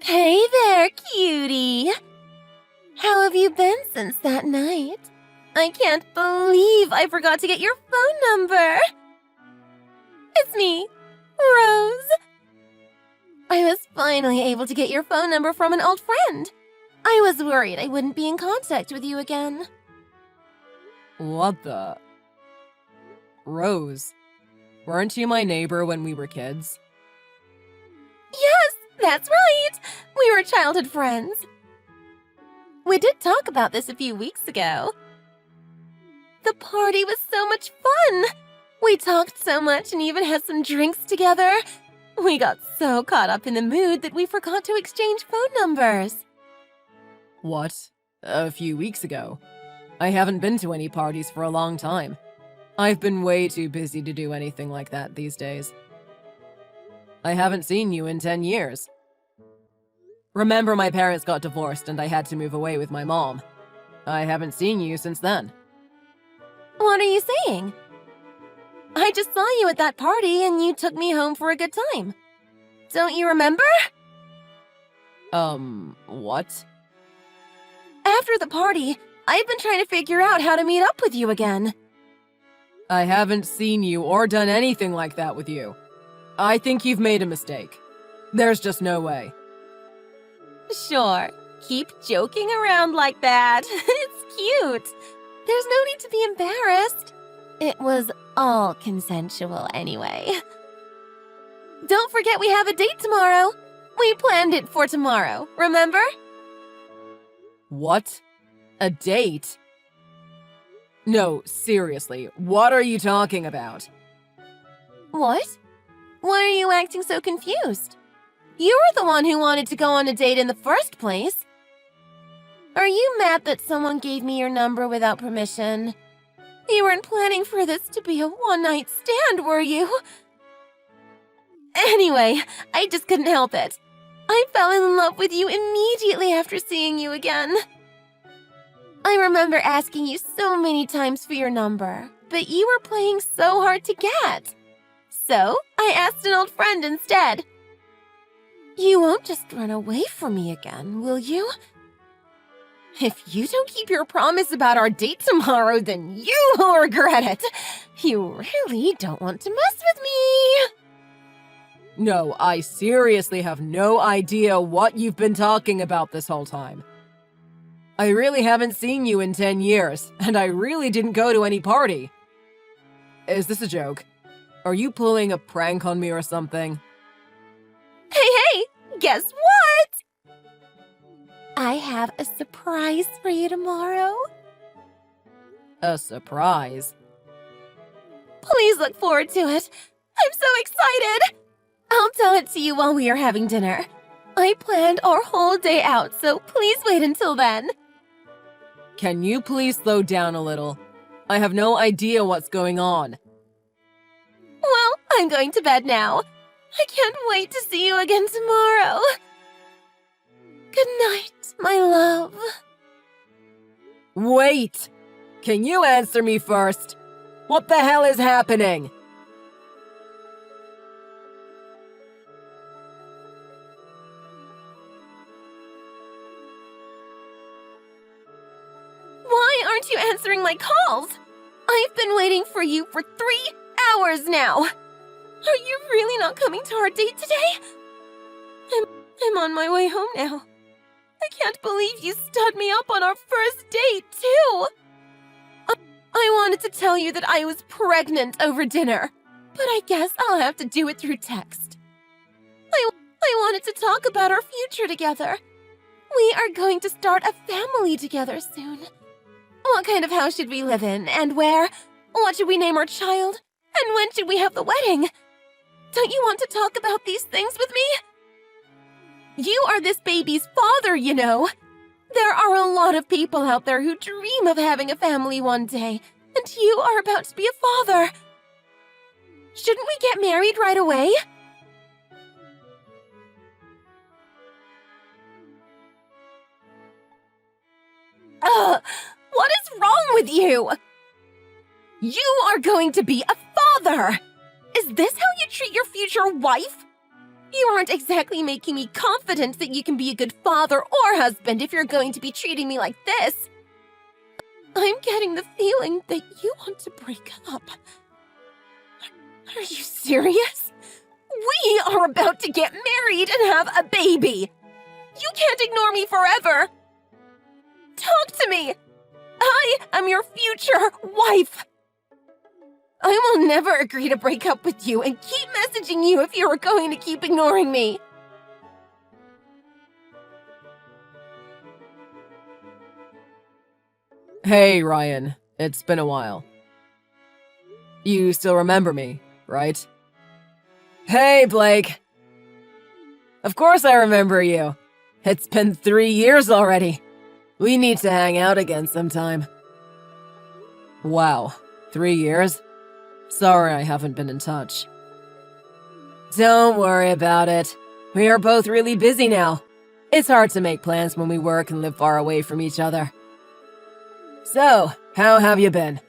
Hey there, cutie! How have you been since that night? I can't believe I forgot to get your phone number! It's me, Rose! I was finally able to get your phone number from an old friend. I was worried I wouldn't be in contact with you again. What the? Rose, weren't you my neighbor when we were kids? Yes, that's right! We were childhood friends. We did talk about this a few weeks ago. The party was so much fun! We talked so much and even had some drinks together. We got so caught up in the mood that we forgot to exchange phone numbers. What? A few weeks ago? I haven't been to any parties for a long time. I've been way too busy to do anything like that these days. I haven't seen you in 10 years. Remember, my parents got divorced and I had to move away with my mom. I haven't seen you since then. What are you saying? I just saw you at that party and you took me home for a good time. Don't you remember? What? After the party, I've been trying to figure out how to meet up with you again. I haven't seen you or done anything like that with you. I think you've made a mistake. There's just no way. Sure, keep joking around like that. It's cute. There's no need to be embarrassed. It was all consensual anyway. Don't forget we have a date tomorrow. We planned it for tomorrow, remember? What? A date? No, seriously, what are you talking about? What? Why are you acting so confused? You were the one who wanted to go on a date in the first place. Are you mad that someone gave me your number without permission? You weren't planning for this to be a one-night stand, were you? Anyway, I just couldn't help it. I fell in love with you immediately after seeing you again. I remember asking you so many times for your number, but you were playing so hard to get. So, I asked an old friend instead. You won't just run away from me again, will you? If you don't keep your promise about our date tomorrow, then you will regret it. You really don't want to mess with me. No, I seriously have no idea what you've been talking about this whole time. I really haven't seen you in 10 years, and I really didn't go to any party. Is this a joke? Are you pulling a prank on me or something? Hey, guess what? I have a surprise for you tomorrow. A surprise? Please look forward to it. I'm so excited. I'll tell it to you while we are having dinner. I planned our whole day out, so please wait until then. Can you please slow down a little? I have no idea what's going on. Well, I'm going to bed now. I can't wait to see you again tomorrow. Good night, my love. Wait! Can you answer me first? What the hell is happening? Why aren't you answering my calls? I've been waiting for you for 3 hours now. Are you really not coming to our date today? I'm on my way home now. I can't believe you stood me up on our first date, too. I wanted to tell you that I was pregnant over dinner, but I guess I'll have to do it through text. I wanted to talk about our future together. We are going to start a family together soon. What kind of house should we live in, and where? What should we name our child? And when should we have the wedding? Don't you want to talk about these things with me? You are this baby's father, you know. There are a lot of people out there who dream of having a family one day, and you are about to be a father. Shouldn't we get married right away? What is wrong with you? You are going to be a father! Is this how you treat your future wife? You aren't exactly making me confident that you can be a good father or husband if you're going to be treating me like this. I'm getting the feeling that you want to break up. Are you serious? We are about to get married and have a baby. You can't ignore me forever. Talk to me. I am your future wife. I will never agree to break up with you and keep messaging you if you are going to keep ignoring me. Hey, Ryan. It's been a while. You still remember me, right? Hey, Blake. Of course I remember you. It's been 3 years already. We need to hang out again sometime. Wow, 3 years? Sorry I haven't been in touch. Don't worry about it. We are both really busy now. It's hard to make plans when we work and live far away from each other. So, how have you been?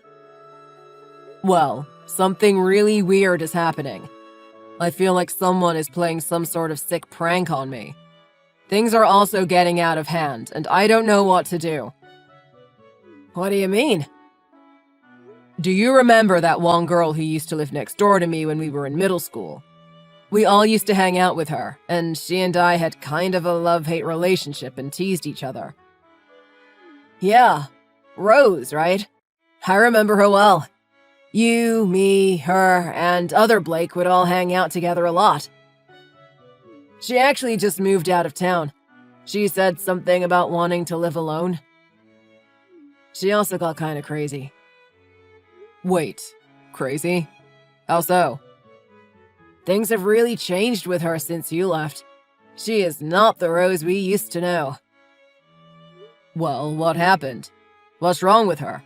Well, something really weird is happening. I feel like someone is playing some sort of sick prank on me. Things are also getting out of hand, and I don't know what to do. What do you mean? Do you remember that one girl who used to live next door to me when we were in middle school? We all used to hang out with her, and she and I had kind of a love-hate relationship and teased each other. Yeah, Rose, right? I remember her well. You, me, her, and other Blake would all hang out together a lot. She actually just moved out of town. She said something about wanting to live alone. She also got kind of crazy. Wait, crazy? How so? Things have really changed with her since you left. She is not the Rose we used to know. Well, what happened? What's wrong with her?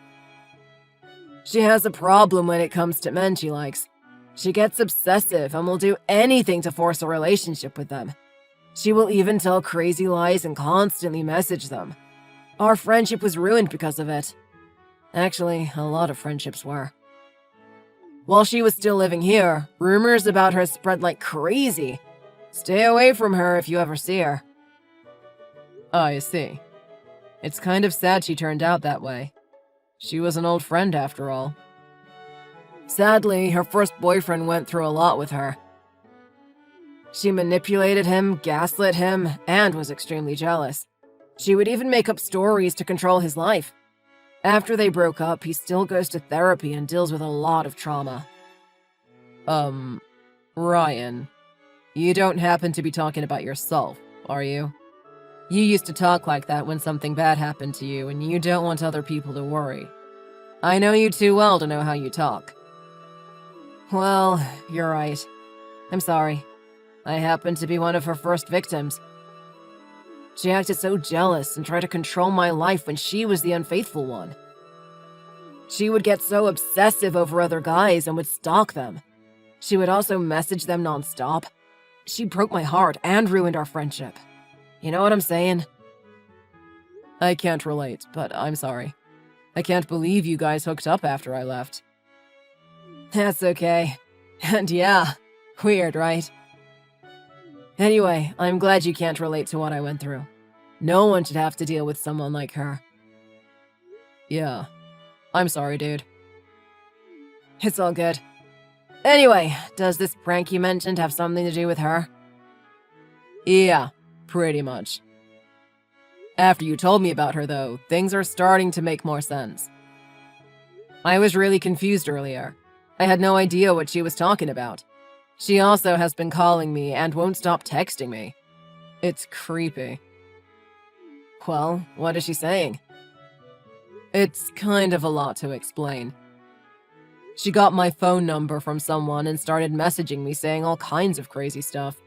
She has a problem when it comes to men she likes. She gets obsessive and will do anything to force a relationship with them. She will even tell crazy lies and constantly message them. Our friendship was ruined because of it. Actually, a lot of friendships were. While she was still living here, rumors about her spread like crazy. Stay away from her if you ever see her. I see. It's kind of sad she turned out that way. She was an old friend after all. Sadly, her first boyfriend went through a lot with her. She manipulated him, gaslit him, and was extremely jealous. She would even make up stories to control his life. After they broke up, he still goes to therapy and deals with a lot of trauma. Ryan, you don't happen to be talking about yourself, are you? You used to talk like that when something bad happened to you, and you don't want other people to worry. I know you too well to know how you talk. Well, you're right. I'm sorry. I happened to be one of her first victims. She acted so jealous and tried to control my life when she was the unfaithful one. She would get so obsessive over other guys and would stalk them. She would also message them nonstop. She broke my heart and ruined our friendship. You know what I'm saying? I can't relate, but I'm sorry. I can't believe you guys hooked up after I left. That's okay. And yeah, weird, right? Anyway, I'm glad you can't relate to what I went through. No one should have to deal with someone like her. Yeah. I'm sorry, dude. It's all good. Anyway, does this prank you mentioned have something to do with her? Yeah, pretty much. After you told me about her, though, things are starting to make more sense. I was really confused earlier. I had no idea what she was talking about. She also has been calling me and won't stop texting me. It's creepy. Well, what is she saying? It's kind of a lot to explain. She got my phone number from someone and started messaging me saying all kinds of crazy stuff.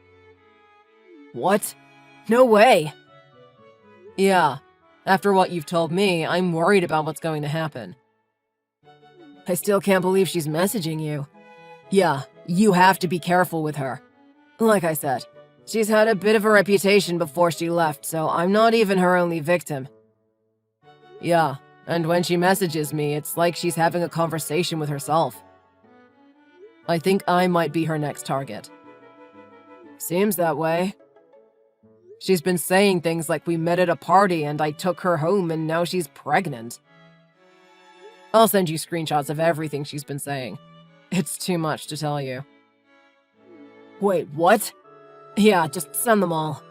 What? No way! Yeah, after what you've told me, I'm worried about what's going to happen. I still can't believe she's messaging you. Yeah, you have to be careful with her. Like I said, she's had a bit of a reputation before she left, so I'm not even her only victim. Yeah, and when she messages me, it's like she's having a conversation with herself. I think I might be her next target. Seems that way. She's been saying things like we met at a party and I took her home and now she's pregnant. I'll send you screenshots of everything she's been saying. It's too much to tell you. Wait, what? Yeah, just send them all.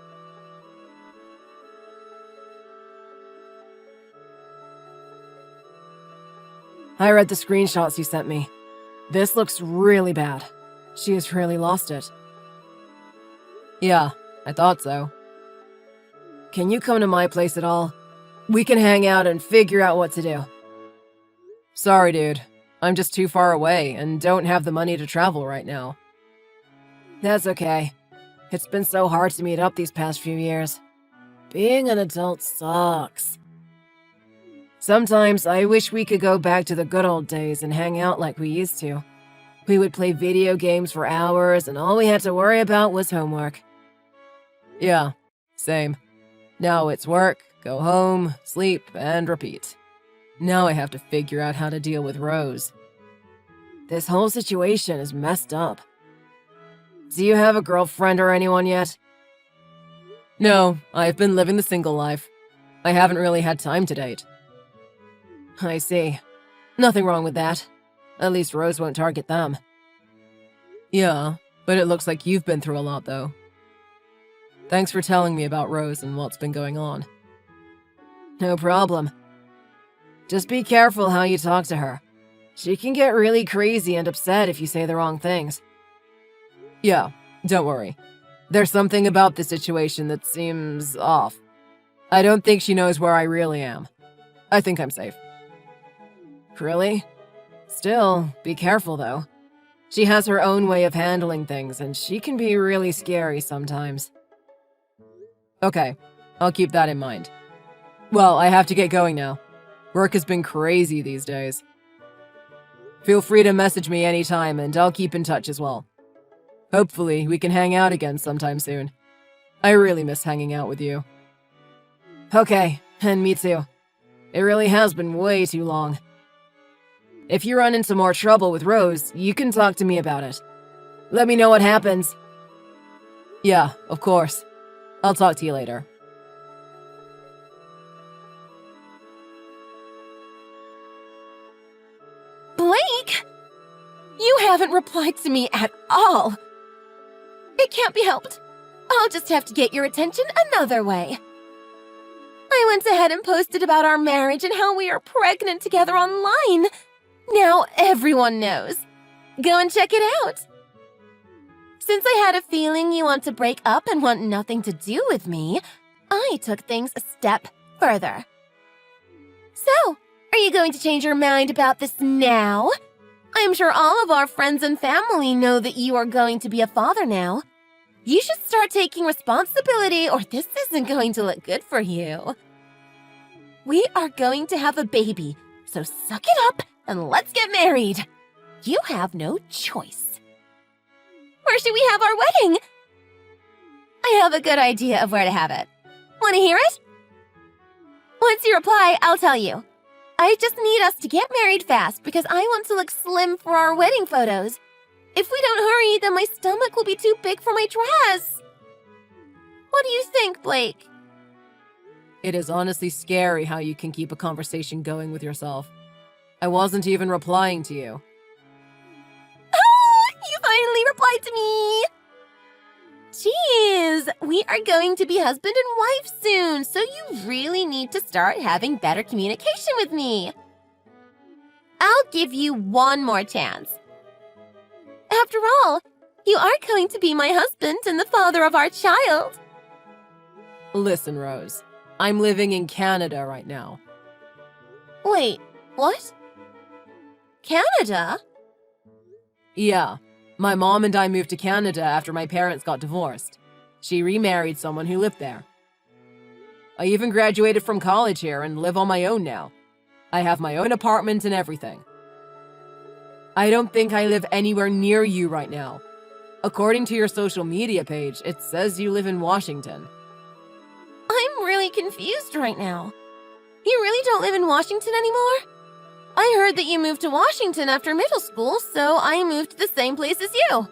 I read the screenshots you sent me. This looks really bad. She has really lost it. Yeah, I thought so. Can you come to my place at all? We can hang out and figure out what to do. Sorry, dude. I'm just too far away and don't have the money to travel right now. That's okay. It's been so hard to meet up these past few years. Being an adult sucks. Sometimes I wish we could go back to the good old days and hang out like we used to. We would play video games for hours and all we had to worry about was homework. Yeah, same. Now it's work, go home, sleep, and repeat. Now I have to figure out how to deal with Rose. This whole situation is messed up. Do you have a girlfriend or anyone yet? No, I've been living the single life. I haven't really had time to date. I see. Nothing wrong with that. At least Rose won't target them. Yeah, but it looks like you've been through a lot, though. Thanks for telling me about Rose and what's been going on. No problem. Just be careful how you talk to her. She can get really crazy and upset if you say the wrong things. Yeah, don't worry. There's something about the situation that seems off. I don't think she knows where I really am. I think I'm safe. Really? Still, be careful though. She has her own way of handling things, and she can be really scary sometimes. Okay, I'll keep that in mind. Well, I have to get going now. Work has been crazy these days. Feel free to message me anytime, and I'll keep in touch as well. Hopefully, we can hang out again sometime soon. I really miss hanging out with you. Okay, and me too. It really has been way too long. If you run into more trouble with Rose, you can talk to me about it. Let me know what happens. Yeah, of course. I'll talk to you later. Blake! You haven't replied to me at all. It can't be helped. I'll just have to get your attention another way. I went ahead and posted about our marriage and how we are pregnant together online. Now everyone knows. Go and check it out. Since I had a feeling you want to break up and want nothing to do with me, I took things a step further. So, are you going to change your mind about this now? I'm sure all of our friends and family know that you are going to be a father now. You should start taking responsibility or this isn't going to look good for you. We are going to have a baby, so suck it up and let's get married. You have no choice. Where should we have our wedding? I have a good idea of where to have it. Want to hear it? Once you reply, I'll tell you. I just need us to get married fast because I want to look slim for our wedding photos. If we don't hurry, then my stomach will be too big for my dress. What do you think, Blake? It is honestly scary how you can keep a conversation going with yourself. I wasn't even replying to you. Oh, you finally replied to me! Jeez, we are going to be husband and wife soon, so you really need to start having better communication with me. I'll give you one more chance. After all, you are going to be my husband and the father of our child. Listen, Rose. I'm living in Canada right now. Wait, what? Canada? Yeah. My mom and I moved to Canada after my parents got divorced. She remarried someone who lived there. I even graduated from college here and live on my own now. I have my own apartment and everything. I don't think I live anywhere near you right now. According to your social media page, it says you live in Washington. I'm really confused right now. You really don't live in Washington anymore? I heard that you moved to Washington after middle school, so I moved to the same place as you.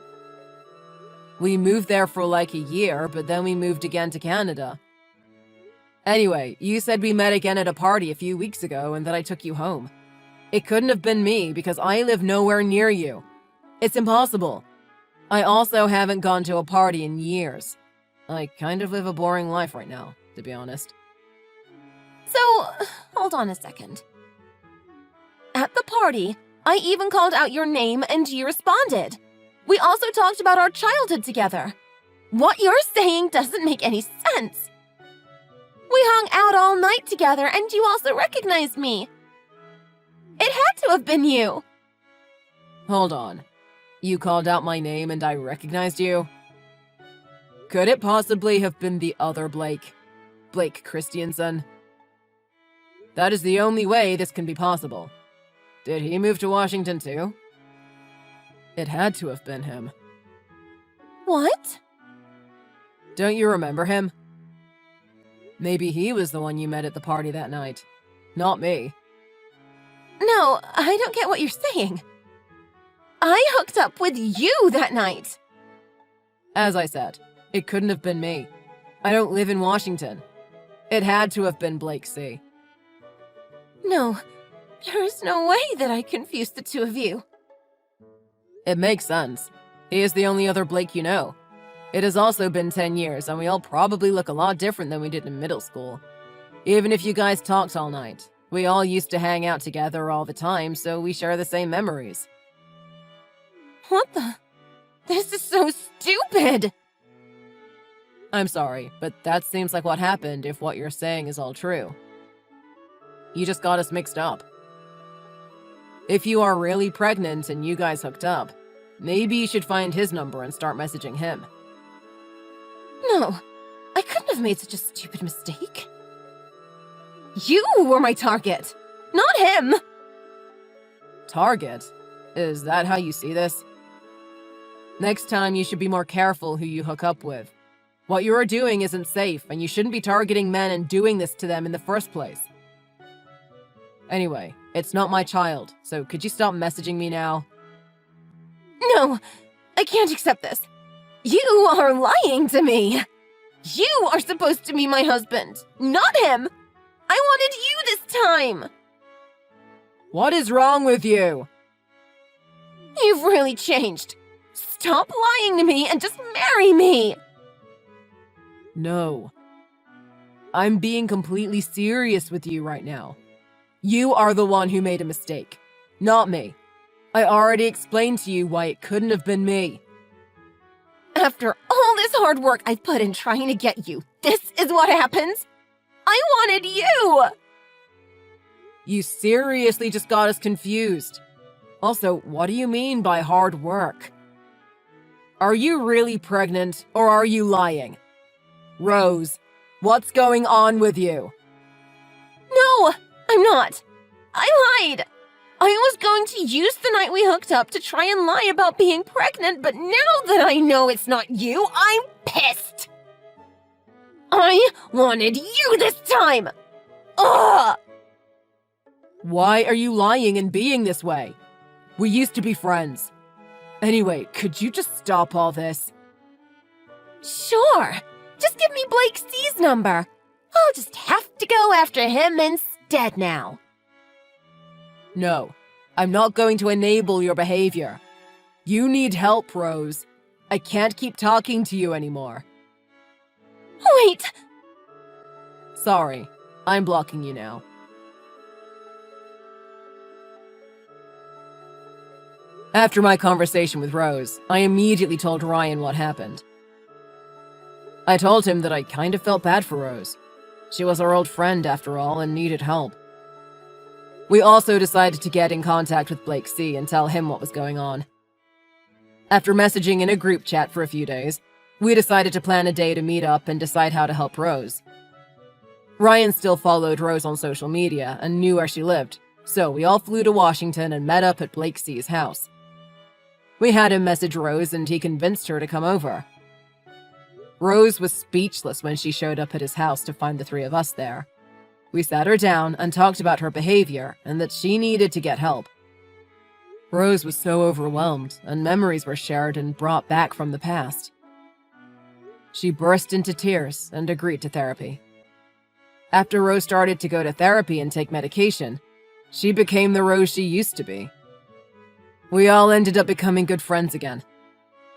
We moved there for like a year, but then we moved again to Canada. Anyway, you said we met again at a party a few weeks ago and that I took you home. It couldn't have been me because I live nowhere near you. It's impossible. I also haven't gone to a party in years. I kind of live a boring life right now, to be honest. So, hold on a second. At the party, I even called out your name and you responded. We also talked about our childhood together. What you're saying doesn't make any sense. We hung out all night together and you also recognized me. It had to have been you. Hold on. You called out my name and I recognized you? Could it possibly have been the other Blake? Blake Christiansen? That is the only way this can be possible. Did he move to Washington too? It had to have been him. What? Don't you remember him? Maybe he was the one you met at the party that night. Not me. No, I don't get what you're saying. I hooked up with you that night. As I said, it couldn't have been me. I don't live in Washington. It had to have been Blake C. No, there is no way that I confused the two of you. It makes sense. He is the only other Blake you know. It has also been 10 years, and we all probably look a lot different than we did in middle school. Even if you guys talked all night, we all used to hang out together all the time, so we share the same memories. What the? This is so stupid! I'm sorry, but that seems like what happened if what you're saying is all true. You just got us mixed up. If you are really pregnant and you guys hooked up, maybe you should find his number and start messaging him. No, I couldn't have made such a stupid mistake. You were my target, not him! Target? Is that how you see this? Next time you should be more careful who you hook up with. What you are doing isn't safe, and you shouldn't be targeting men and doing this to them in the first place. Anyway, it's not my child, so could you stop messaging me now? No, I can't accept this. You are lying to me. You are supposed to be my husband, not him. I wanted you this time. What is wrong with you? You've really changed. Stop lying to me and just marry me. No. I'm being completely serious with you right now. You are the one who made a mistake, not me. I already explained to you why it couldn't have been me. After all this hard work I've put in trying to get you, this is what happens? I wanted you! You seriously just got us confused. Also, what do you mean by hard work? Are you really pregnant, or are you lying? Rose, what's going on with you? No, I'm not. I lied. I was going to use the night we hooked up to try and lie about being pregnant, but now that I know it's not you, I'm pissed. I wanted you this time. Ugh! Why are you lying and being this way? We used to be friends. Anyway, could you just stop all this? Sure. Just give me Blake C's number. I'll just have to go after him instead now. No, I'm not going to enable your behavior. You need help, Rose. I can't keep talking to you anymore. Wait! Sorry, I'm blocking you now. After my conversation with Rose, I immediately told Ryan what happened. I told him that I kind of felt bad for Rose. She was our old friend after all and needed help. We also decided to get in contact with Blake C and tell him what was going on. After messaging in a group chat for a few days, we decided to plan a day to meet up and decide how to help Rose. Ryan still followed Rose on social media and knew where she lived, so we all flew to Washington and met up at Blake C's house. We had him message Rose and he convinced her to come over. Rose was speechless when she showed up at his house to find the three of us there. We sat her down and talked about her behavior and that she needed to get help. Rose was so overwhelmed, and memories were shared and brought back from the past. She burst into tears and agreed to therapy. After Rose started to go to therapy and take medication, she became the Rose she used to be. We all ended up becoming good friends again.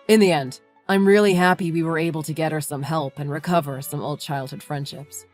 In the end, I'm really happy we were able to get her some help and recover some old childhood friendships.